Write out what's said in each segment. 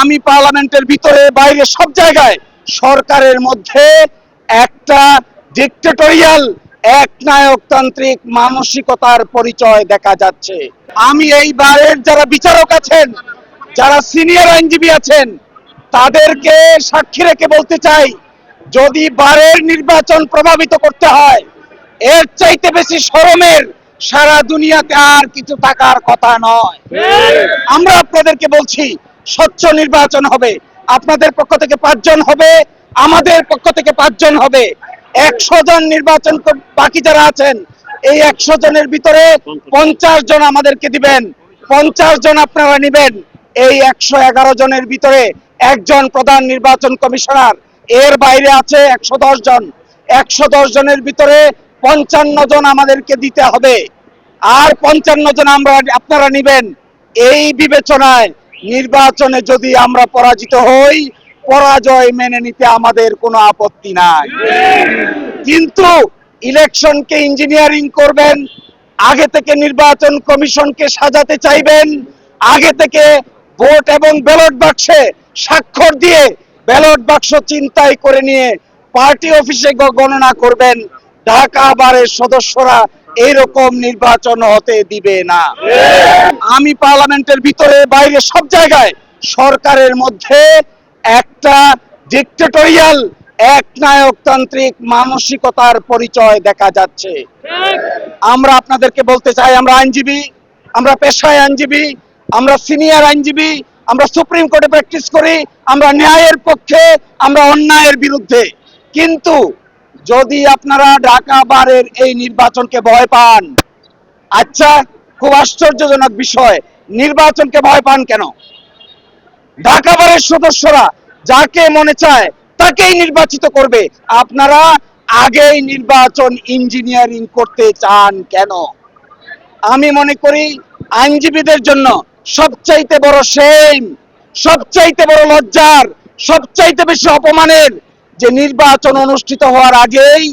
আমি পার্লামেন্টের ভিতরে বাইরে সব জায়গায় সরকারের মধ্যে একটা ডিক্টেটোরিয়াল একনায়কতান্ত্রিক মানসিকতার পরিচয় দেখা যাচ্ছে। আমি এই বারের যারা বিচারক আছেন, যারা সিনিয়র আইনজীবী আছেন, তাদেরকে সাক্ষী রেখে বলতে চাই, যদি বারের নির্বাচন প্রভাবিত করতে হয়, এর চাইতে বেশি শরমের সারা দুনিয়াতে আর কিছু থাকার কথা নয়। আমরা আপনাদেরকে বলছি, স্বচ্ছ নির্বাচন হবে। আপনাদের পক্ষ থেকে 5 জন হবে, আমাদের পক্ষ থেকে 5 জন হবে। 100 জন নির্বাচন বাকি যারা আছেন, এই 100 জনের ভিতরে 50 জন আমাদেরকে দিবেন, 50 জন আপনারা নেবেন। এই 111 জনের ভিতরে একজন প্রধান নির্বাচন কমিশনার, এর বাইরে আছে 110 জন। 110 জনের ভিতরে 55 জন আমাদেরকে দিতে হবে, আর 55 জন আপনারা নেবেন। এই বিবেচনায় নির্বাচনে যদি আমরা পরাজিত হই, পরাজয় মেনে নিতে আমাদের কোনো আপত্তি নাই, কিন্তু ইলেকশনকে ইঞ্জিনিয়ারিং করবেন, আগে থেকে নির্বাচন কমিশনকে সাজাতে চাইবেন, আগে থেকে ভোট এবং ব্যালট বাক্সে স্বাক্ষর দিয়ে ব্যালট বাক্স চিন্তাই করে নিয়ে পার্টি অফিসে গণনা করবেন। ঢাকা বারের সদস্যরা এইরকম নির্বাচন হতে দিবে না। আমি পার্লামেন্টের ভিতরে বাইরে সব জায়গায় সরকারের মধ্যে একটা ডিক্টেটোরিয়াল একনায়কতান্ত্রিক মানসিকতার পরিচয় দেখা যাচ্ছে। আমরা আপনাদেরকে বলতে চাই, আমরা আইনজীবী, আমরা পেশায় আইনজীবী, আমরা সিনিয়র আইনজীবী, আমরা সুপ্রিম কোর্টে প্র্যাকটিস করি, আমরা ন্যায়ের পক্ষে, আমরা অন্যায়ের বিরুদ্ধে। কিন্তু যদি আপনারা ঢাকা বারের এই নির্বাচনকে ভয় পান, আচ্ছা, খুব আশ্চর্যজনক বিষয়, নির্বাচনকে ভয় পান কেন? ঢাকা বারের সদস্যরা যাকে মনে চায় তাকেই নির্বাচিত করবে, আপনারা আগেই নির্বাচন ইঞ্জিনিয়ারিং করতে চান কেন? আমি মনে করি আইনজীবীদের জন্য সবচাইতে বড় শেম, সবচাইতে বড় লজ্জার, সবচাইতে বেশি অপমানের যে নির্বাচন অনুষ্ঠিত হওয়ার আগেই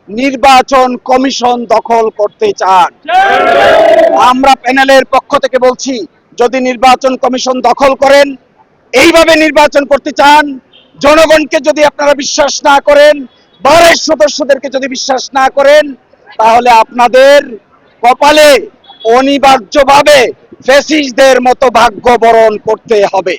নির্বাচন কমিশন দখল করতে চান। আমরা প্যানেলের পক্ষ থেকে বলছি, যদি নির্বাচন কমিশন দখল করেন, এইভাবে নির্বাচন করতে চান, জনগণকে যদি আপনারা বিশ্বাস না করেন, বারের সদস্যদেরকে যদি বিশ্বাস না করেন, তাহলে আপনাদের কপালে অনিবার্যভাবে ফ্যাসিস্টদের মতো ভাগ্য বরণ করতে হবে।